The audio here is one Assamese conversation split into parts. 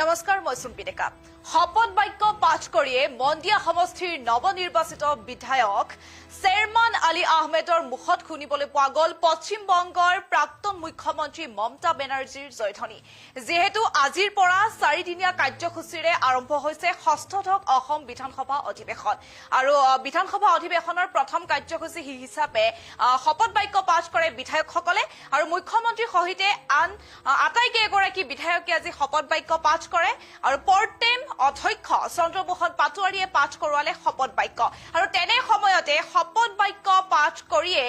নমস্কাৰ মই সুম্পি ডেকা শপত বাক্য পাঠ কৰিয়ে মন্দিয়া সমষ্টিৰ নৱনিৰ্বাচিত বিধায়ক চেয়াৰমান আলী আহমেদৰ মুখত শুনিবলৈ পোৱা গ'ল পশ্চিম বংগৰ প্ৰাক্তন মুখ্যমন্ত্ৰী মমতা বেনাৰ্জীৰ জয়ধ্বনি যেহেতু আজিৰ পৰা 4 দিনীয়া কাৰ্যসূচীৰে আৰম্ভ হৈছে ষষ্ঠদশ অসম বিধানসভা অধিৱেশন আৰু বিধানসভা অধিৱেশনৰ প্ৰথম কাৰ্যসূচী হিচাপে শপত বাক্য পাঠ কৰে বিধায়কসকলে আৰু মুখ্যমন্ত্ৰীৰ সহিতে আন আটাইকেইগৰাকী বিধায়কে আজি শপত বাক্য পাঠ কৰে আৰু পৰটেম অধ্যক্ষ চন্দ্ৰমোহন পাটোৱাৰীয়ে পাঠ কৰোৱালে শপত বাক্য আৰু তেনে সময়তে শপত বাক্য পাঠ কৰিয়ে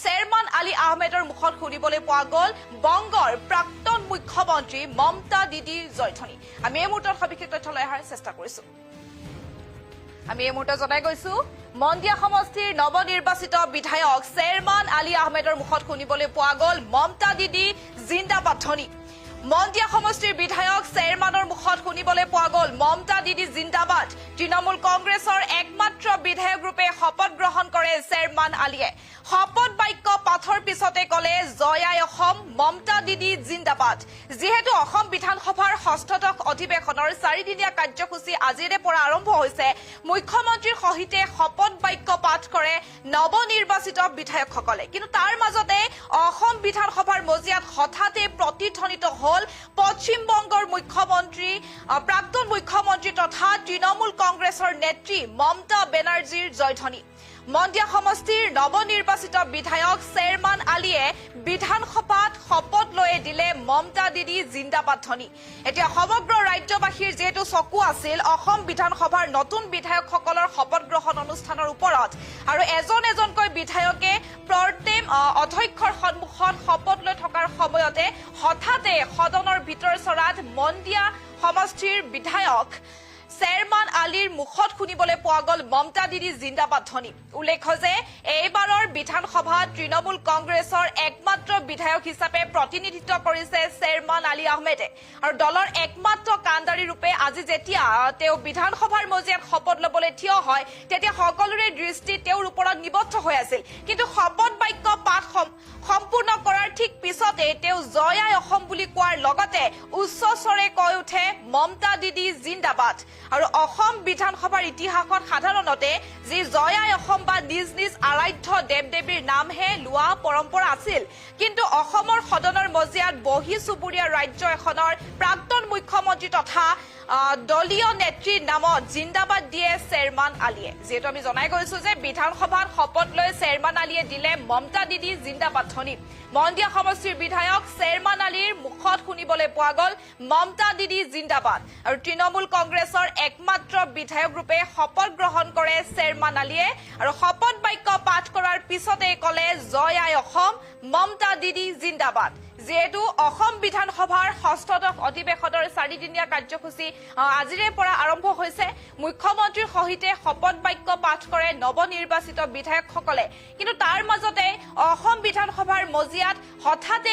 চেয়াৰমান আলী আহমেদৰ মুখত শুনিবলৈ পোৱা গ'ল বংগৰ প্ৰাক্তন মুখ্যমন্ত্ৰী মমতা দিদিৰ জয়ধ্বনি আমি এই মুহূৰ্তত সবিশেষ তথ্য লৈ অহাৰ চেষ্টা কৰিছো আমি এই মুহূৰ্তত জনাই গৈছো মন্দিয়া সমষ্টিৰ নৱনিৰ্বাচিত বিধায়ক চেয়াৰমান আলী আহমেদৰ মুখত শুনিবলৈ পোৱা গ'ল মমতা দিদি জিন্দাবাদ ধ্বনি মন্দিয়া সমষ্টিৰ বিধায়ক চেয়াৰমানৰ মুখত শুনিবলৈ পোৱা গ'ল মমতা দিদি জিন্দাবাদ তৃণমূল কংগ্ৰেছৰ একমাত্ৰ বিধায়ক ৰূপে শপত গ্ৰহণ কৰে চেয়াৰমান আলীয়ে শপত বাক্য পাঠৰ পিছতে ক'লে জয় আই অসম মমতা দিদি জিন্দাবাদ যেহেতু অসম বিধানসভাৰ ষষ্ঠদশ অধিৱেশনৰ 4 দিনীয়া কাৰ্যসূচী আজিৰে পৰা আৰম্ভ হৈছে মুখ্যমন্ত্ৰীৰ সহিতে শপত বাক্য পাঠ কৰে নৱনিৰ্বাচিত বিধায়কসকলে কিন্তু তাৰ মাজতে অসম বিধানসভাৰ মজিয়াত হঠাতে প্ৰতিধ্বনিত হল পশ্চিম বংগৰ মুখ্যমন্ত্ৰী প্ৰাক্তন মুখ্যমন্ত্ৰী তথা তৃণমূল কংগ্ৰেছৰ নেত্ৰী মমতা বেনাৰ্জীৰ জয়ধ্বনি মন্দিয়া সমষ্টিৰ নৱনিৰ্বাচিত বিধায়ক চেয়াৰমান আলীয়ে বিধানসভাত শপত লৈ দিলে মমতা দিদি জিন্দাবাদ ধ্বনি এতিয়া সমগ্ৰ ৰাজ্যবাসীৰ যেহেতু চকু আছিল অসম বিধানসভাৰ নতুন বিধায়কসকলৰ শপত গ্ৰহণ অনুষ্ঠানৰ ওপৰত আৰু এজনকৈ বিধায়কে প্ৰটেম অধ্যক্ষৰ সন্মুখত শপত লৈ থকাৰ সময়তে হঠাতে সদনৰ ভিতৰ চৰাত মন্দিয়া সমষ্টিৰ বিধায়ক চেয়াৰমান আলীৰ মুখত শুনিবলৈ পোৱা গ'ল মমতা দিদি জিন্দাবাদ ধ্বনি উল্লেখ্য যে এইবাৰৰ বিধানসভাত তৃণমূল কংগ্ৰেছৰ একমাত্ৰ বিধায়ক হিচাপে প্ৰতিনিধিত্ব কৰিছে চেয়াৰমান আলী আহমেদে আৰু দলৰ একমাত্ৰ কাণ্ডাৰী ৰূপে আজি যেতিয়া তেওঁ বিধানসভাৰ মজিয়াত শপত ল'বলৈ থিয় হয় তেতিয়া সকলোৰে দৃষ্টি তেওঁৰ ওপৰত নিবদ্ধ হৈ আছিল কিন্তু শপত বাক্য পাঠ সম্পূৰ্ণ কৰাৰ ঠিক পিছতে তেওঁ জয় আই অসম বুলি কোৱাৰ লগতে উচ্চ স্বৰে কৈ উঠে মমতা দিদি জিন্দাবাদ আৰু অসম বিধানসভাৰ ইতিহাসত সাধাৰণতে যি জয় আই অসম বা নিজ নিজ আৰাধ্য দেৱ-দেৱীৰ নামহে লোৱা পৰম্পৰা আছিল কিন্তু অসমৰ সদনৰ মজিয়াত বহি চুবুৰীয়া ৰাজ্য এখনৰ প্ৰাক্তন মুখ্যমন্ত্ৰী তথা দলীয় নেত্ৰীৰ নামত জিন্দাবাদ দিয়ে চেয়াৰমান আলীয়ে যেহেতু আমি জনাই গৈছো যে বিধানসভাত শপত লৈ চেয়াৰমান আলীয়ে দিলে মমতা দিদি জিন্দাবাদ ধ্বনি মন্দিয়া সমষ্টিৰ বিধায়ক চেয়াৰমান আলীৰ মুখত শুনিবলৈ পোৱা গ'ল মমতা দিদি জিন্দাবাদ আৰু তৃণমূল কংগ্ৰেছৰ একমাত্ৰ বিধায়ক ৰূপে শপত গ্ৰহণ কৰে চেয়াৰমান আলীয়ে আৰু শপত বাক্য পাঠ কৰাৰ পিছতে ক'লে জয় আই অসম মমতা দিদি জিন্দাবাদ যেহেতু অসম বিধানসভাৰ ষষ্ঠদশ অধিৱেশনৰ 4 দিনীয়া কাৰ্যসূচী আজিৰে পৰা আৰম্ভ হৈছে মুখ্যমন্ত্ৰীৰ সহিতে শপত বাক্য পাঠ কৰে নৱনিৰ্বাচিত বিধায়কসকলে কিন্তু তাৰ মাজতে অসম বিধানসভাৰ মজিয়াত হঠাতে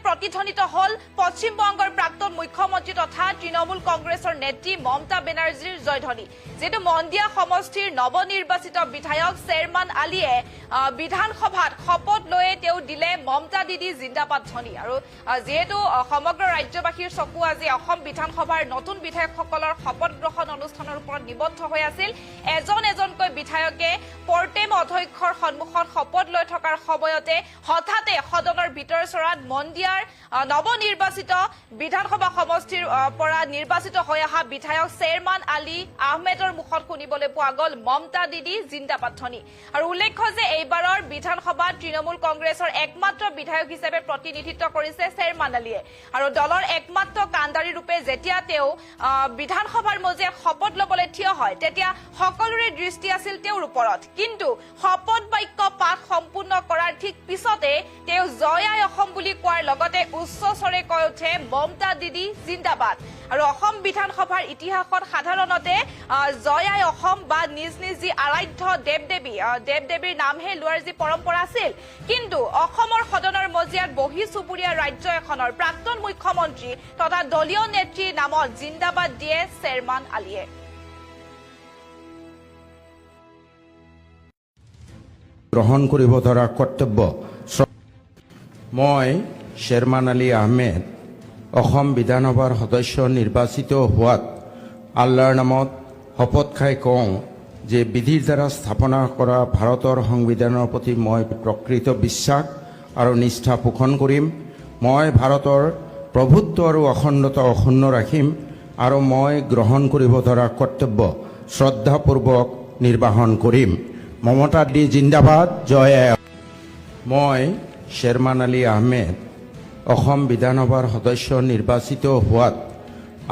প্ৰতিধ্বনিত হল পশ্চিম বংগৰ প্ৰাক্তন মুখ্যমন্ত্ৰী তথা তৃণমূল কংগ্ৰেছৰ নেত্ৰী মমতা বেনাৰ্জীৰ জয়ধ্বনি যেহেতু মন্দিয়া সমষ্টিৰ নৱনিৰ্বাচিত বিধায়ক চেয়াৰমান আলীয়ে বিধানসভাত শপত লৈয়ে তেওঁ দিলে মমতা দিদি জিন্দাবাদ ধ্বনি আৰু যেহেতু সমগ্ৰ ৰাজ্যবাসীৰ চকু আজি অসম বিধানসভাৰ নতুন বিধায়কসকলৰ শপত গ্ৰহণ অনুষ্ঠানৰ ওপৰত নিবদ্ধ হৈ আছিল এজনকৈ বিধায়কে পৰটেম অধ্যক্ষৰ সন্মুখত শপত লৈ থকাৰ সময়তে হঠাতে সদনৰ ভিতৰ চৰাত মন্দিয়াৰ নৱনিৰ্বাচিত বিধানসভা সমষ্টিৰ পৰা নিৰ্বাচিত হৈ অহা বিধায়ক চেয়াৰমান আলী আহমেদৰ মুখত শুনিবলৈ পোৱা গ'ল মমতা দিদি জিন্দাবাদ ধ্বনি আৰু উল্লেখ্য যে এইবাৰৰ বিধানসভাত তৃণমূল কংগ্ৰেছৰ একমাত্ৰ বিধায়ক হিচাপে প্ৰতিনিধিত্ব কৰিছে চেয়াৰমান আলীয়ে আৰু দলৰ একমাত্ৰ কাণ্ডাৰী ৰূপে যেতিয়া তেওঁ বিধানসভাৰ মজিয়াত শপত ল'বলৈ থিয় হয় তেতিয়া সকলোৰে দৃষ্টি আছিল তেওঁৰ ওপৰত কিন্তু শপত বাক্য পাঠ সম্পূৰ্ণ কৰাৰ ঠিক পিছতে তেওঁ জয় আই অসম বুলি কোৱাৰ লগতে উচ্চ স্বৰে কৈ উঠে মমতা দিদি জিন্দাবাদ আৰু অসম বিধানসভাৰ ইতিহাসত সাধাৰণতে জয় আই অসম বা নিজ নিজ যি আৰাধ্য দেৱ-দেৱীৰ নামহে লোৱাৰ যি পৰম্পৰা আছিল কিন্তু অসমৰ সদনৰ মজিয়াত বহি চুবুৰীয়া ৰাজ্য এখনৰ প্ৰাক্তন মুখ্যমন্ত্ৰী তথা দলীয় নেত্ৰীৰ নামত জিন্দাবাদ দিয়ে চেয়াৰমান আলীয়ে গ্ৰহণ কৰিব ধৰা কৰ্তব্য মই চেয়াৰমান আলী আহমেদ অসম বিধানসভাৰ সদস্য নিৰ্বাচিত হোৱাত আল্লাৰ নামত শপত খাই কওঁ যে বিধিৰ দ্বাৰা স্থাপনা কৰা ভাৰতৰ সংবিধানৰ প্ৰতি মই প্ৰকৃত বিশ্বাস আৰু নিষ্ঠা পোষণ কৰিম। মই ভাৰতৰ প্ৰভুত্ব আৰু অখণ্ডতা অক্ষুণ্ণ ৰাখিম আৰু মই গ্ৰহণ কৰিব ধৰা কৰ্তব্য শ্ৰদ্ধাপূৰ্বক নিৰ্বাহন কৰিম। মমতা দি জিন্দাবাদ, জয় আই অসম। মই শ্বেৰমান আলী আহমেদ অসম বিধানসভাৰ সদস্য নিৰ্বাচিত হোৱাত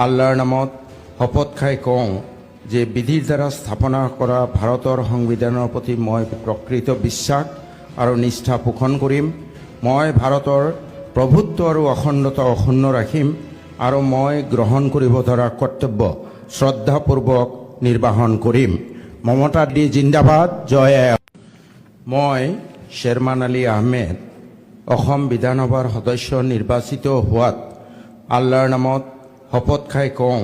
আল্লাৰ নামত শপত খাই কওঁ যে বিধিৰ দ্বাৰা স্থাপনা কৰা ভাৰতৰ সংবিধানৰ প্ৰতি মই প্ৰকৃত বিশ্বাস আৰু নিষ্ঠা পোষণ কৰিম। মই ভাৰতৰ প্ৰভুত্ব আৰু অখণ্ডতা অক্ষুণ্ণ ৰাখিম আৰু মই গ্ৰহণ কৰিব ধৰা কৰ্তব্য শ্ৰদ্ধাপূৰ্বক নিৰ্বাহন কৰিম। মমতা দি জিন্দাবাদ, জয় আই অসম। মই শ্বেৰমান আলী আহমেদ অসম বিধানসভাৰ সদস্য নিৰ্বাচিত হোৱাত আল্লাৰ নামত শপত খাই কওঁ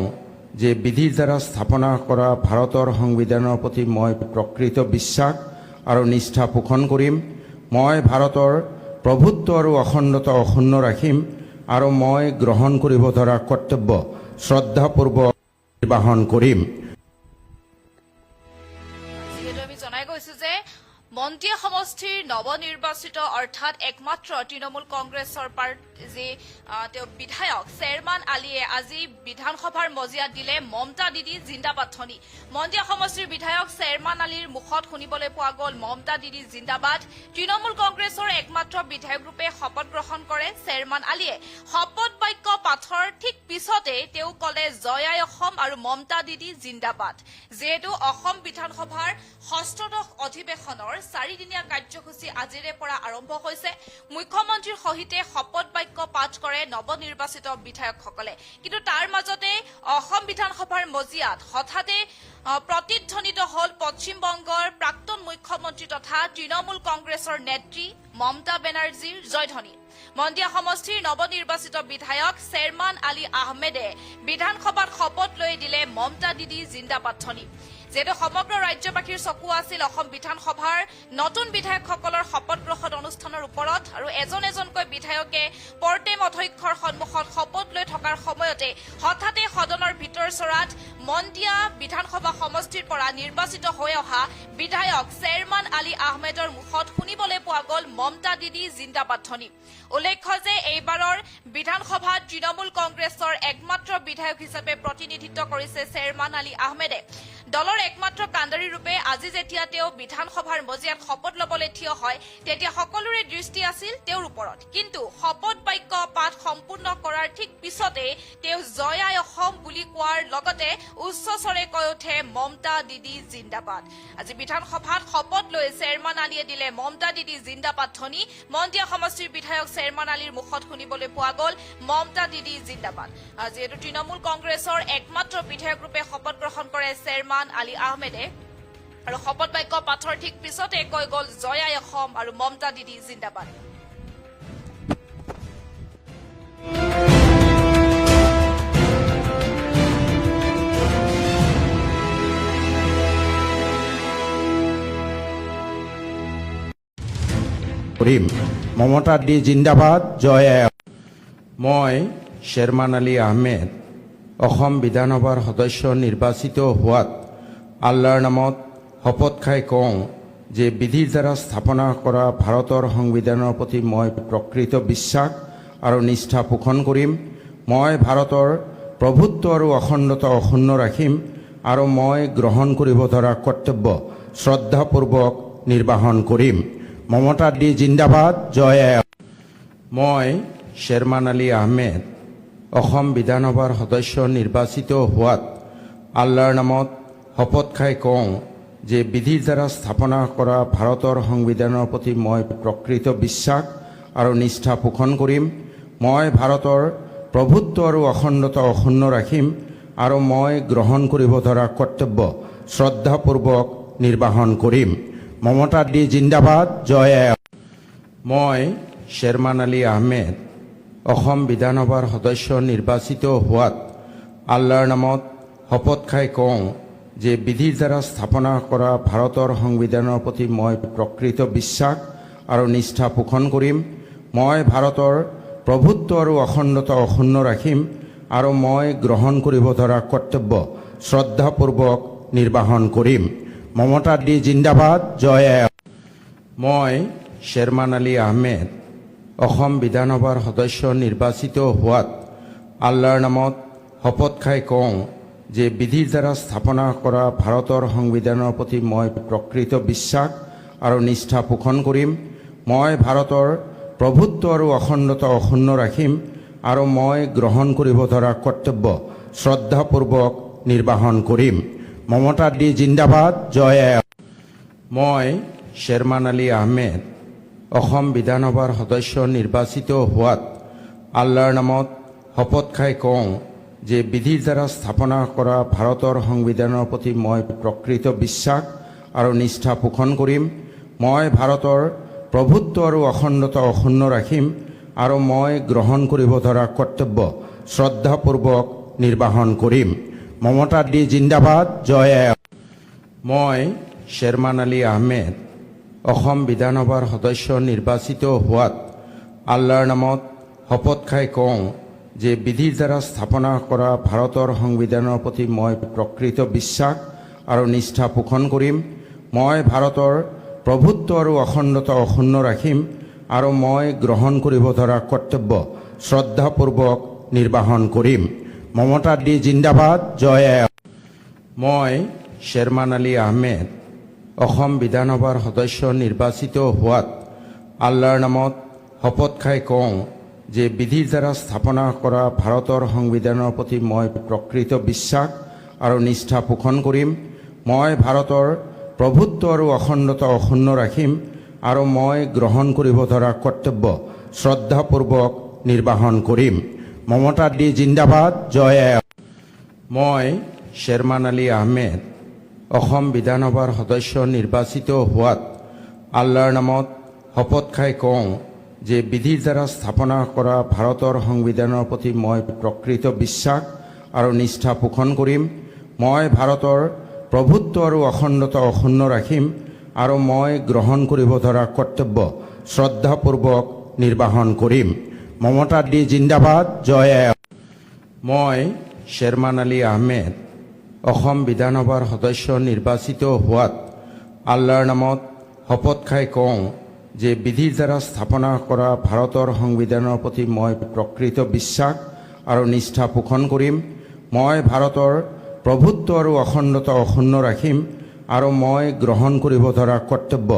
যে বিধিৰ দ্বাৰা স্থাপনা কৰা ভাৰতৰ সংবিধানৰ প্ৰতি মই প্ৰকৃত বিশ্বাস আৰু নিষ্ঠা পোষণ কৰিম। মই ভাৰতৰ প্ৰভুত্ব আৰু অখণ্ডতা অক্ষুণ্ণ ৰাখিম আৰু মই গ্ৰহণ কৰিব ধৰা কৰ্তব্য শ্ৰদ্ধাপূৰ্বক নিৰ্বাহন কৰিম। যিহেতু আমি জনাই গৈছো যে মন্ত্ৰীয়া সমষ্টিৰ নৱনিৰ্বাচিত অৰ্থাৎ একমাত্ৰ তৃণমূল কংগ্ৰেছৰ তেওঁ বিধায়ক শ্বেৰমান আলীয়ে আজি বিধানসভাৰ মজিয়াত দিলে মমতা দিদি জিন্দাবাদ ধ্বনি। মন্ত্ৰীয়া সমষ্টিৰ বিধায়ক শ্বেৰমান আলীৰ মুখত শুনিবলৈ পোৱা গ'ল মমতা দিদি জিন্দাবাদ। তৃণমূল কংগ্ৰেছৰ একমাত্ৰ বিধায়কৰূপে শপত গ্ৰহণ কৰে শ্বেৰমান আলীয়ে। শপত বাক্য পাঠৰ ঠিক পিছতেই তেওঁ ক'লে জয় আই অসম আৰু মমতা দিদি জিন্দাবাদ। যিহেতু অসম বিধানসভাৰ ষষ্ঠদশ অধিৱেশনৰ 4দিনীয়া কাৰ্যসূচী আজিৰে পৰা আৰম্ভ হৈছে। মুখ্যমন্ত্ৰীৰ সহিতে শপত বাক্য পাঠ কৰে নৱনিৰ্বাচিত বিধায়কসকলে। কিন্তু তাৰ মাজতে অসম বিধানসভাৰ মজিয়াত হঠাতে প্ৰতিধ্বনিত হ'ল পশ্চিমবংগৰ প্ৰাক্তন মুখ্যমন্ত্ৰী তথা তৃণমূল কংগ্ৰেছৰ নেত্ৰী মমতা বেনাৰ্জীৰ জয়ধ্বনি। মন্দিয়া সমষ্টিৰ নৱনিৰ্বাচিত বিধায়ক শ্বেৰমান আলী আহমেদে বিধানসভাত শপত লৈ দিলে মমতা দিদি জিন্দাবাদ ধ্বনি। যিহেতু সমগ্ৰ ৰাজ্যবাসীৰ চকু আছিল অসম বিধানসভাৰ নতুন বিধায়কসকলৰ শপত গ্ৰহণ অনুষ্ঠানৰ ওপৰত আৰু এজন এজনকৈ বিধায়কে পৰ্টেম অধ্যক্ষৰ সন্মুখত শপত লৈ থকাৰ সময়তে হঠাতে সদনৰ ভিতৰ চৰাত মন্দিয়া বিধানসভা সমষ্টিৰ পৰা নিৰ্বাচিত হৈ অহা বিধায়ক শ্বেৰমান আলী আহমেদৰ মুখত শুনিবলৈ পোৱা গ'ল মমতা দিদি জিন্দাবাদ ধ্বনি। উল্লেখ্য যে এইবাৰৰ বিধানসভাত তৃণমূল কংগ্ৰেছৰ একমাত্ৰ বিধায়ক হিচাপে প্ৰতিনিধিত্ব কৰিছে শ্বেৰমান আলী আহমেদে। দলৰ একমাত্ৰ কাণ্ডাৰী ৰূপে আজি যেতিয়া তেওঁ বিধানসভাৰ মজিয়াত শপত ল'বলৈ থিয় হয় তেতিয়া সকলোৰে দৃষ্টি আছিল তেওঁৰ ওপৰত। কিন্তু শপত বাক্য পাঠ সম্পূৰ্ণ কৰাৰ ঠিক পিছতে তেওঁ জয় আই অসম বুলি কোৱাৰ লগতে উচ্চস্বৰে কৈ উঠে মমতা দিদি জিন্দাবাদ। আজি বিধানসভাত শপত লৈ শ্বেৰমান আলীয়ে দিলে মমতা দিদি জিন্দাবাদ ধ্বনি। মন্দিয়া সমষ্টিৰ বিধায়ক শ্বেৰমান আলীৰ মুখত শুনিবলৈ পোৱা গ'ল মমতা দিদি জিন্দাবাদ। যিহেতু তৃণমূল কংগ্ৰেছৰ একমাত্ৰ বিধায়ক ৰূপে শপত গ্ৰহণ কৰে শ্বেৰমান আলী আহমেদে আৰু শপত বাক্য পাঠৰ ঠিক পিছতে কৈ গ'ল জয় আই অসম আৰু মমতা দিদি জিন্দাবাদ। কৰিম। মমতা দি জিন্দাবাদ, জয় আই অসম। মই শ্বেৰমান আলী আহমেদ অসম বিধানসভাৰ সদস্য নিৰ্বাচিত হোৱাত আল্লাৰ নামত শপত খাই কওঁ যে বিধিৰ দ্বাৰা স্থাপনা কৰা ভাৰতৰ সংবিধানৰ প্ৰতি মই প্ৰকৃত বিশ্বাস আৰু নিষ্ঠা পোষণ কৰিম। মই ভাৰতৰ প্ৰভুত্ব আৰু অখণ্ডতা অক্ষুণ্ণ ৰাখিম আৰু মই গ্ৰহণ কৰিব ধৰা কৰ্তব্য শ্ৰদ্ধাপূৰ্বক নিৰ্বাহন কৰিম। মমতা দি জিন্দাবাদ, জয় আই অসম। মই শ্বেৰমান আলী আহমেদ অসম বিধানসভাৰ সদস্য নিৰ্বাচিত হোৱাত আল্লাৰ নামত শপত খাই কওঁ যে বিধিৰ দ্বাৰা স্থাপনা কৰা ভাৰতৰ সংবিধানৰ প্ৰতি মই প্ৰকৃত বিশ্বাস আৰু নিষ্ঠা পোষণ কৰিম। মই ভাৰতৰ প্ৰভুত্ব আৰু অখণ্ডতা অক্ষুণ্ণ ৰাখিম আৰু মই গ্ৰহণ কৰিব ধৰা কৰ্তব্য শ্ৰদ্ধাপূৰ্বক নিৰ্বাহন কৰিম। মমতা দি জিন্দাবাদ, জয় আই অসম। মই শ্বেৰমান আলী আহমেদ অসম বিধানসভাৰ সদস্য নিৰ্বাচিত হোৱাত আল্লাৰ নামত শপত খাই কওঁ যে বিধিৰ দ্বাৰা স্থাপনা কৰা ভাৰতৰ সংবিধানৰ প্ৰতি মই প্ৰকৃত বিশ্বাস আৰু নিষ্ঠা পোষণ কৰিম। মই ভাৰতৰ প্ৰভুত্ব আৰু অখণ্ডতা অক্ষুণ্ণ ৰাখিম আৰু মই গ্ৰহণ কৰিব ধৰা কৰ্তব্য শ্ৰদ্ধাপূৰ্বক নিৰ্বাহন কৰিম। মমতা দি জিন্দাবাদ, জয় আই অসম। মই শ্বেৰমান আলী আহমেদ অসম বিধানসভাৰ সদস্য নিৰ্বাচিত হোৱাত আল্লাৰ নামত শপত খাই কওঁ যে বিধিৰ দ্বাৰা স্থাপনা কৰা ভাৰতৰ সংবিধানৰ প্ৰতি মই প্ৰকৃত বিশ্বাস আৰু নিষ্ঠা পোষণ কৰিম। মই ভাৰতৰ প্ৰভুত্ব আৰু অখণ্ডতা অক্ষুণ্ণ ৰাখিম আৰু মই গ্ৰহণ কৰিব ধৰা কৰ্তব্য শ্ৰদ্ধাপূৰ্বক নিৰ্বাহন কৰিম। মমতা দি জিন্দাবাদ, জয় আই অসম। মই শ্বেৰমান আলী আহমেদ অসম বিধানসভাৰ সদস্য নিৰ্বাচিত হোৱাত আল্লাৰ নামত শপত খাই কওঁ যে বিধিৰ দ্বাৰা স্থাপনা কৰা ভাৰতৰ সংবিধানৰ প্ৰতি মই প্ৰকৃত বিশ্বাস আৰু নিষ্ঠা পোষণ কৰিম। মই ভাৰতৰ প্ৰভুত্ব আৰু অখণ্ডতা অক্ষুণ্ণ ৰাখিম আৰু মই গ্ৰহণ কৰিব ধৰা কৰ্তব্য শ্ৰদ্ধাপূৰ্বক নিৰ্বাহন কৰিম। মমতা দি জিন্দাবাদ, জয় আই অসম। মই শ্বেৰমান আলী আহমেদ অসম বিধানসভাৰ সদস্য নিৰ্বাচিত হোৱাত আল্লাৰ নামত শপত খাই কওঁ যে বিধিৰ দ্বাৰা স্থাপনা কৰা ভাৰতৰ সংবিধানৰ প্ৰতি মই প্ৰকৃত বিশ্বাস আৰু নিষ্ঠা পোষণ কৰিম। মই ভাৰতৰ প্ৰভুত্ব আৰু অখণ্ডতা অক্ষুণ্ণ ৰাখিম আৰু মই গ্ৰহণ কৰিব ধৰা কৰ্তব্য শ্ৰদ্ধাপূৰ্বক নিৰ্বাহন কৰিম। মমতা দি জিন্দাবাদ, জয় আই অসম। মই শ্বেৰমান আলী আহমেদ অসম বিধানসভাৰ সদস্য নিৰ্বাচিত হোৱাত আল্লাৰ নামত শপত খাই কওঁ যে বিধিৰ দ্বাৰা স্থাপনা কৰা ভাৰতৰ সংবিধানৰ প্ৰতি মই প্ৰকৃত বিশ্বাস আৰু নিষ্ঠা পোষণ কৰিম। মই ভাৰতৰ প্ৰভুত্ব আৰু অখণ্ডতা অক্ষুণ্ণ ৰাখিম আৰু মই গ্ৰহণ কৰিব ধৰা কৰ্তব্য শ্ৰদ্ধাপূৰ্বক নিৰ্বাহন কৰিম। মমতা দি জিন্দাবাদ, জয় আই অসম। মই শ্বেৰমান আলী আহমেদ অসম বিধানসভাৰ সদস্য নিৰ্বাচিত হোৱাত আল্লাৰ নামত শপত খাই কওঁ যে বিধিৰ দ্বাৰা স্থাপনা কৰা ভাৰতৰ সংবিধানৰ প্ৰতি মই প্ৰকৃত বিশ্বাস আৰু নিষ্ঠা পোষণ কৰিম। মই ভাৰতৰ প্ৰভুত্ব আৰু অখণ্ডতা অক্ষুণ্ণ ৰাখিম আৰু মই গ্ৰহণ কৰিব ধৰা কৰ্তব্য শ্ৰদ্ধাপূৰ্বক নিৰ্বাহন কৰিম। মমতা দি জিন্দাবাদ, জয় আই অসম। মই শ্বেৰমান আলী আহমেদ অসম বিধানসভাৰ সদস্য নিৰ্বাচিত হোৱাত আল্লাৰ নামত শপত খাই কওঁ যে বিধিৰ দ্বাৰা স্থাপনা কৰা ভাৰতৰ সংবিধানৰ প্ৰতি মই প্ৰকৃত বিশ্বাস আৰু নিষ্ঠা পোষণ কৰিম। মই ভাৰতৰ প্ৰভুত্ব আৰু অখণ্ডতা অক্ষুণ্ণ ৰাখিম আৰু মই গ্ৰহণ কৰিব ধৰা কৰ্তব্য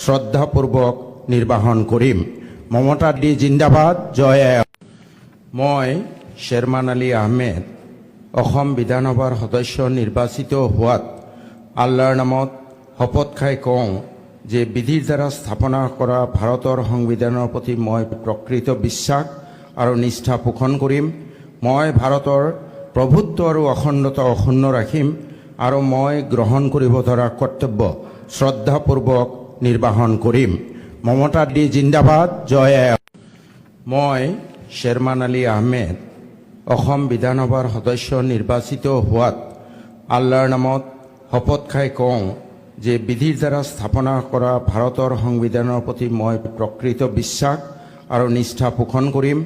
শ্ৰদ্ধাপূৰ্বক নিৰ্বাহন কৰিম। মমতা দি জিন্দাবাদ, জয় আই অসম। মই শ্বেৰমান আলী আহমেদ অসম বিধানসভাৰ সদস্য নিৰ্বাচিত হোৱাত আল্লাৰ নামত শপত খাই কওঁ যে বিধিৰ দ্বাৰা স্থাপনা কৰা ভাৰতৰ সংবিধানৰ প্ৰতি মই প্ৰকৃত বিশ্বাস আৰু নিষ্ঠা পোষণ কৰিম। মই ভাৰতৰ প্ৰভুত্ব আৰু অখণ্ডতা অক্ষুণ্ণ ৰাখিম আৰু মই গ্ৰহণ কৰিব ধৰা কৰ্তব্য শ্ৰদ্ধাপূৰ্বক নিৰ্বাহন কৰিম। মমতা দি জিন্দাবাদ, জয় আই অসম। মই শ্বেৰমান আলী আহমেদ অসম বিধানসভাৰ সদস্য নিৰ্বাচিত হোৱাত আল্লাৰ নামত শপত খাই কওঁ যে বিধিৰ দ্বাৰা স্থাপনা কৰা ভাৰতৰ সংবিধানৰ প্ৰতি মই প্ৰকৃত বিশ্বাস আৰু নিষ্ঠা পোষণ কৰিম।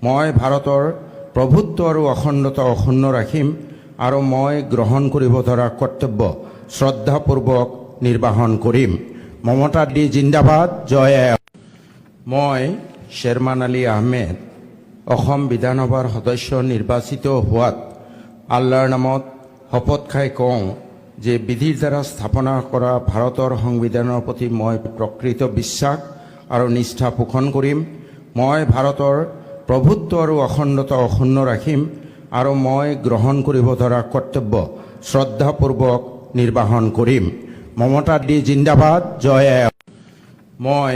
মই ভাৰতৰ প্ৰভুত্ব আৰু অখণ্ডতা অক্ষুণ্ণ ৰাখিম আৰু মই গ্ৰহণ কৰিব ধৰা কৰ্তব্য শ্ৰদ্ধাপূৰ্বক নিৰ্বাহন কৰিম। মমতা দি জিন্দাবাদ, জয় আই অসম। মই শ্বেৰমান আলী আহমেদ অসম বিধানসভাৰ সদস্য নিৰ্বাচিত হোৱাত আল্লাৰ নামত শপত খাই কওঁ যে বিধিৰ দ্বাৰা স্থাপনা কৰা ভাৰতৰ সংবিধানৰ প্ৰতি মই প্ৰকৃত বিশ্বাস আৰু নিষ্ঠা পোষণ কৰিম। মই ভাৰতৰ প্ৰভুত্ব আৰু অখণ্ডতা অক্ষুণ্ণ ৰাখিম আৰু মই গ্ৰহণ কৰিব ধৰা কৰ্তব্য শ্ৰদ্ধাপূৰ্বক নিৰ্বাহন কৰিম। মমতা দি জিন্দাবাদ, জয় আই অসম। মই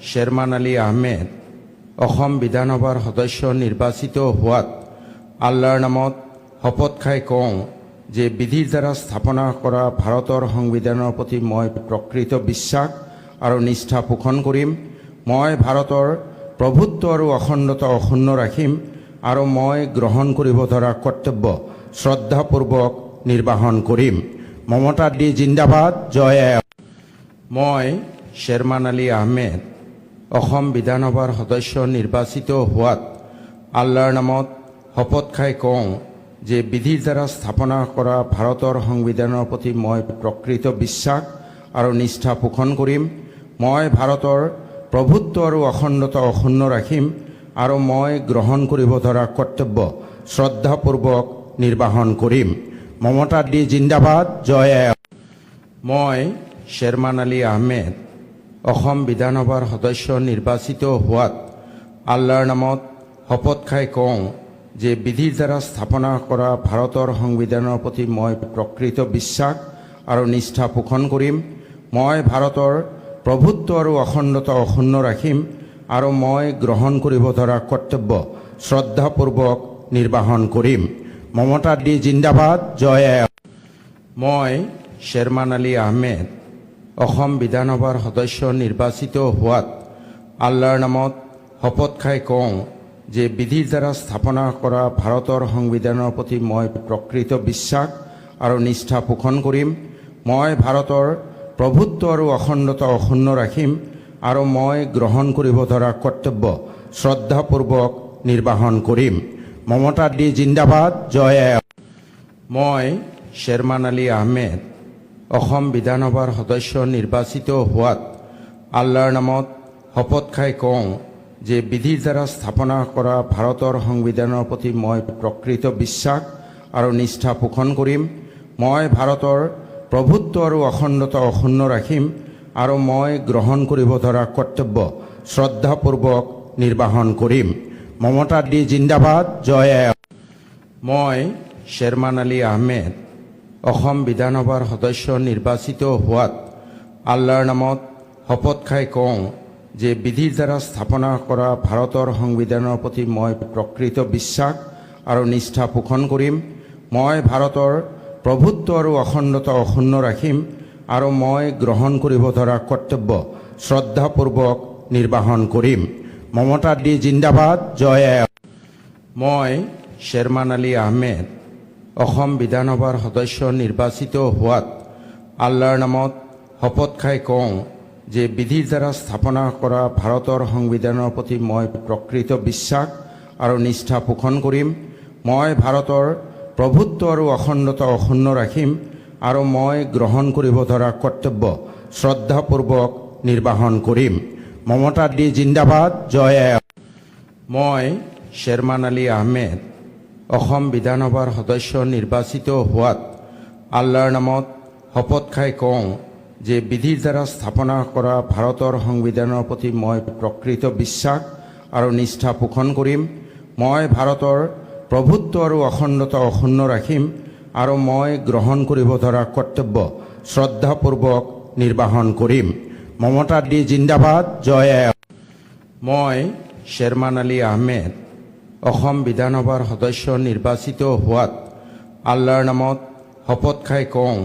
শ্বেৰমান আলী আহমেদ অসম বিধানসভাৰ সদস্য নিৰ্বাচিত হোৱাত আল্লাৰ নামত শপত খাই কওঁ যে বিধিৰ দ্বাৰা স্থাপনা কৰা ভাৰতৰ সংবিধানৰ প্ৰতি মই প্ৰকৃত বিশ্বাস আৰু নিষ্ঠা পোষণ কৰিম। মই ভাৰতৰ প্ৰভুত্ব আৰু অখণ্ডতা অক্ষুণ্ণ ৰাখিম আৰু মই গ্ৰহণ কৰিব ধৰা কৰ্তব্য শ্ৰদ্ধাপূৰ্বক নিৰ্বাহন কৰিম। মমতা দি জিন্দাবাদ, জয় আই অসম। মই শ্বেৰমান আলী আহমেদ অসম বিধানসভাৰ সদস্য নিৰ্বাচিত হোৱাত আল্লাহৰ নামত শপত খাই কওঁ যে বিধিৰ দ্বাৰা স্থাপনা কৰা ভাৰতৰ সংবিধানৰ প্ৰতি মই প্ৰকৃত বিশ্বাস আৰু নিষ্ঠা পোষণ কৰিম। মই ভাৰতৰ প্ৰভুত্ব আৰু অখণ্ডতা অক্ষুণ্ণ ৰাখিম আৰু মই গ্ৰহণ কৰিব ধৰা কৰ্তব্য শ্ৰদ্ধাপূৰ্বক নিৰ্বাহন কৰিম। মমতা দি জিন্দাবাদ, জয় আই অসম। মই শ্বেৰমান আলী আহমেদ অসম বিধানসভাৰ সদস্য নিৰ্বাচিত হোৱাত আল্লাহৰ নামত শপত খাই কওঁ যে বিধিৰ দ্বাৰা স্থাপনা কৰা ভাৰতৰ সংবিধানৰ প্ৰতি মই প্ৰকৃত বিশ্বাস আৰু নিষ্ঠা পোষণ কৰিম। মই ভাৰতৰ প্ৰভুত্ব আৰু অখণ্ডতা অক্ষুণ্ণ ৰাখিম আৰু মই গ্ৰহণ কৰিব ধৰা কৰ্তব্য শ্ৰদ্ধাপূৰ্বক নিৰ্বাহন কৰিম। মমতা দি জিন্দাবাদ, জয় আই অসম। মই শ্বেৰমান আলী আহমেদ অসম বিধানসভাৰ সদস্য নিৰ্বাচিত হোৱাত আল্লাহৰ নামত শপত খাই কওঁ যে বিধিৰ দ্বাৰা স্থাপনা কৰা ভাৰতৰ সংবিধানৰ প্ৰতি মই প্ৰকৃত বিশ্বাস আৰু নিষ্ঠা পোষণ কৰিম। মই ভাৰতৰ প্ৰভুত্ব আৰু অখণ্ডতা অক্ষুণ্ণ ৰাখিম আৰু মই গ্ৰহণ কৰিব ধৰা কৰ্তব্য শ্ৰদ্ধাপূৰ্বক নিৰ্বাহন কৰিম। মমতা দি জিন্দাবাদ, জয় আই অসম। মই শ্বেৰমান আলী আহমেদ অসম বিধানসভাৰ সদস্য নিৰ্বাচিত হোৱাত আল্লাহৰ নামত শপত খাই কওঁ যে বিধিৰ দ্বাৰা স্থাপনা কৰা ভাৰতৰ সংবিধানৰ প্ৰতি মই প্ৰকৃত বিশ্বাস আৰু নিষ্ঠা পোষণ কৰিম। মই ভাৰতৰ প্ৰভুত্ব আৰু অখণ্ডতা অক্ষুণ্ণ ৰাখিম আৰু মই গ্ৰহণ কৰিব ধৰা কৰ্তব্য শ্ৰদ্ধাপূৰ্বক নিৰ্বাহন কৰিম। মমতা দি জিন্দাবাদ, জয় আই অসম। মই শ্বেৰমান আলী আহমেদ অসম বিধানসভাৰ সদস্য নিৰ্বাচিত হোৱাত আল্লাহৰ নামত শপত খাই কওঁ যে বিধিৰ দ্বাৰা স্থাপনা কৰা ভাৰতৰ সংবিধানৰ প্ৰতি মই প্ৰকৃত বিশ্বাস আৰু নিষ্ঠা পোষণ কৰিম। মই ভাৰতৰ প্ৰভুত্ব আৰু অখণ্ডতা অক্ষুণ্ণ ৰাখিম আৰু মই গ্ৰহণ কৰিব ধৰা কৰ্তব্য শ্ৰদ্ধাপূৰ্বক নিৰ্বাহন কৰিম। মমতা দি জিন্দাবাদ, জয় আই অসম। মই শ্বেৰমান আলী আহমেদ অসম বিধানসভাৰ সদস্য নিৰ্বাচিত হোৱাত আল্লাহৰ নামত শপত খাই কওঁ যে বিধিৰ দ্বাৰা স্থাপনা কৰা ভাৰতৰ সংবিধানৰ প্ৰতি মই প্ৰকৃত বিশ্বাস আৰু নিষ্ঠা পোষণ কৰিম। মই ভাৰতৰ প্ৰভুত্ব আৰু অখণ্ডতা অক্ষুণ্ণ ৰাখিম আৰু মই গ্ৰহণ কৰিব ধৰা কৰ্তব্য শ্ৰদ্ধাপূৰ্বক নিৰ্বাহন কৰিম। মমতা দি জিন্দাবাদ, জয় আই অসম। মই শ্বেৰমান আলী আহমেদ অসম বিধানসভাৰ সদস্য নিৰ্বাচিত হোৱাত আল্লাহৰ নামত শপত খাই কওঁ যে বিধিৰ দ্বাৰা স্থাপনা কৰা ভাৰতৰ সংবিধানৰ প্ৰতি মই প্ৰকৃত বিশ্বাস আৰু নিষ্ঠা পোষণ কৰিম। মই ভাৰতৰ প্ৰভুত্ব আৰু অখণ্ডতা অক্ষুণ্ণ ৰাখিম আৰু মই গ্ৰহণ কৰিব ধৰা কৰ্তব্য শ্ৰদ্ধাপূৰ্বক নিৰ্বাহন কৰিম। মমতা দি জিন্দাবাদ, জয় আই অসম। মই শ্বেৰমান আলী আহমেদ অসম বিধানসভাৰ সদস্য নিৰ্বাচিত হোৱাত আল্লাহৰ নামত শপত খাই কওঁ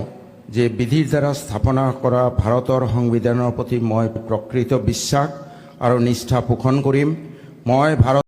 যে বিধিৰ দ্বাৰা স্থাপনা কৰা ভাৰতৰ সংবিধানৰ প্ৰতি মই প্ৰকৃত বিশ্বাস আৰু নিষ্ঠা পোষণ কৰিম। মই ভাৰত